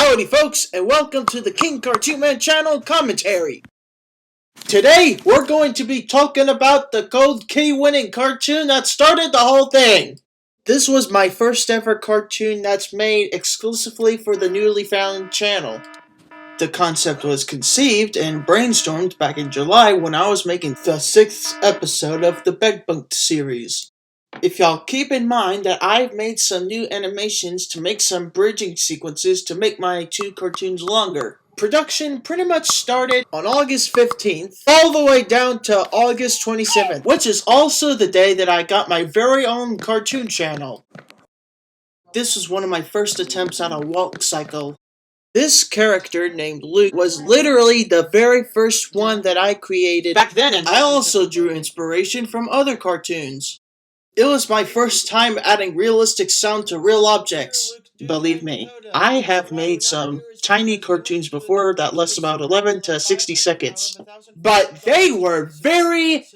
Howdy folks, and welcome to the King Cartoon Man channel commentary. Today, we're going to be talking about the gold key winning cartoon that started the whole thing. This was my first ever cartoon that's made exclusively for the newly found channel. The concept was conceived and brainstormed back in July when I was making the 6th episode of the Bed Bunked series. If y'all keep in mind that I've made some new animations to make some bridging sequences to make my two cartoons longer. Production pretty much started on August 15th, all the way down to August 27th, which is also the day that I got my very own cartoon channel. This was one of my first attempts at a walk cycle. This character named Luke was literally the very first one that I created back then, and I also drew inspiration from other cartoons. It was my first time adding realistic sound to real objects. Believe me, I have made some tiny cartoons before that last about 11 to 60 seconds. But they were very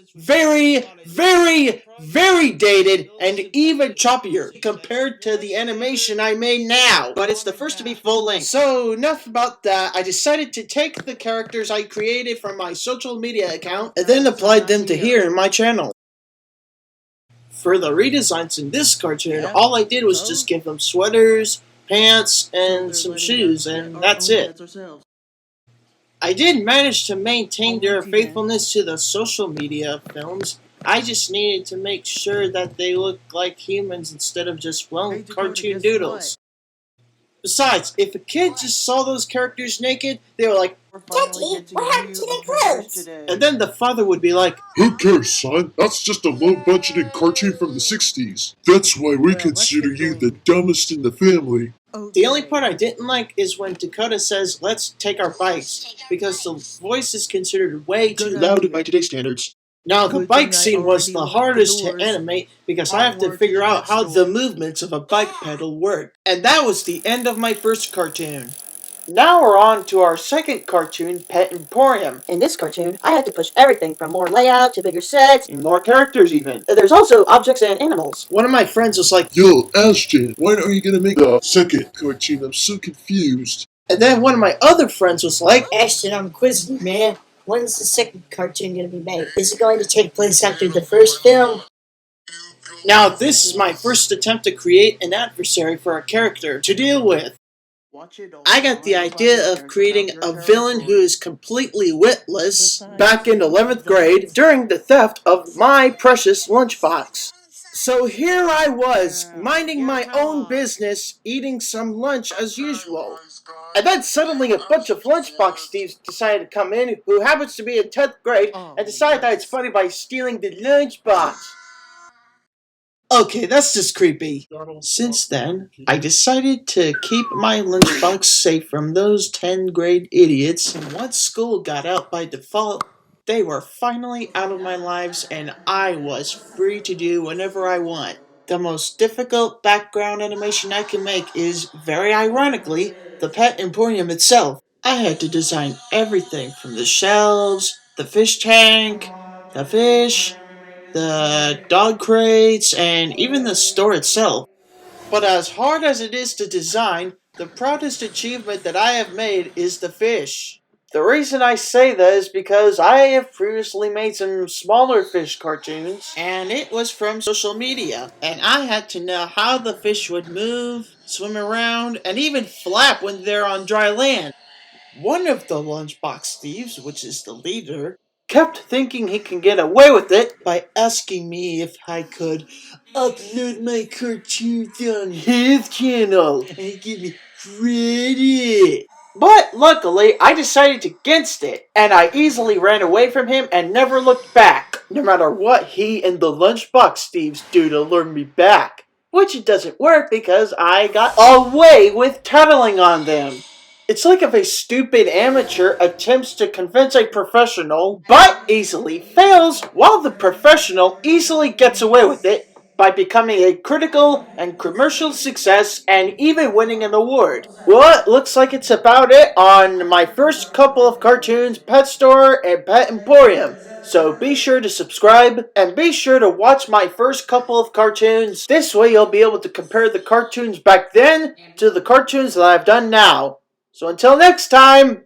dated and even choppier compared to the animation I made now. But it's the first to be full length. So enough about that. I decided to take the characters I created from my social media account and then applied them to here in my channel. For the redesigns in this cartoon, all I did was just give them sweaters, pants, and some shoes, and that's it. I did manage to maintain their faithfulness to the social media films. I just needed to make sure that they looked like humans instead of just, well, cartoon doodles. Besides, if a kid just saw those characters naked, they were like, "Daddy, what happened to their clothes?" And then the father would be like, "Who cares, son? That's just a low-budgeted cartoon from the 60s. That's why we consider you the dumbest in the family." The only part I didn't like is when Dakota says, "Let's take our bikes," because the voice is considered way too loud by today's standards. Now, the bike scene was the hardest to animate because I have to figure out how the movements of a bike pedal work. And that was the end of my first cartoon. Now we're on to our second cartoon, Pet Emporium. In this cartoon, I had to push everything from more layout to bigger sets. And more characters even. There's also objects and animals. One of my friends was like, "Yo, Ashton, when are you gonna make the second cartoon? I'm so confused." And then one of my other friends was like, "Ashton, I'm quizzing you, man. When's the second cartoon going to be made? Is it going to take place after the first film?" Now, this is my first attempt to create an adversary for a character to deal with. I got the idea of creating a villain who is completely witless back in 11th grade during the theft of my precious lunchbox. So here I was, minding my own business, eating some lunch as usual. And then suddenly a bunch of lunchbox thieves decided to come in, who happens to be in 10th grade, and decide that it's funny by stealing the lunchbox. Okay, that's just creepy. Since then, I decided to keep my lunchbox safe from those 10th grade idiots, and once school got out by default, they were finally out of my lives and I was free to do whatever I want. The most difficult background animation I can make is, very ironically, the Pet Emporium itself. I had to design everything from the shelves, the fish tank, the fish, the dog crates, and even the store itself. But as hard as it is to design, the proudest achievement that I have made is the fish. The reason I say that is because I have previously made some smaller fish cartoons, and it was from social media, and I had to know how the fish would move, swim around, and even flap when they're on dry land. One of the lunchbox thieves, which is the leader, kept thinking he can get away with it by asking me if I could upload my cartoons on his channel and give me credit. But luckily, I decided against it, and I easily ran away from him and never looked back, no matter what he and the lunchbox thieves do to lure me back. Which it doesn't work because I got away with tattling on them. It's like if a stupid amateur attempts to convince a professional, but easily fails, while the professional easily gets away with it by becoming a critical and commercial success and even winning an award. Well, it looks like it's about it on my first couple of cartoons, Pet Store and Pet Emporium. So be sure to subscribe and be sure to watch my first couple of cartoons. This way you'll be able to compare the cartoons back then to the cartoons that I've done now. So until next time,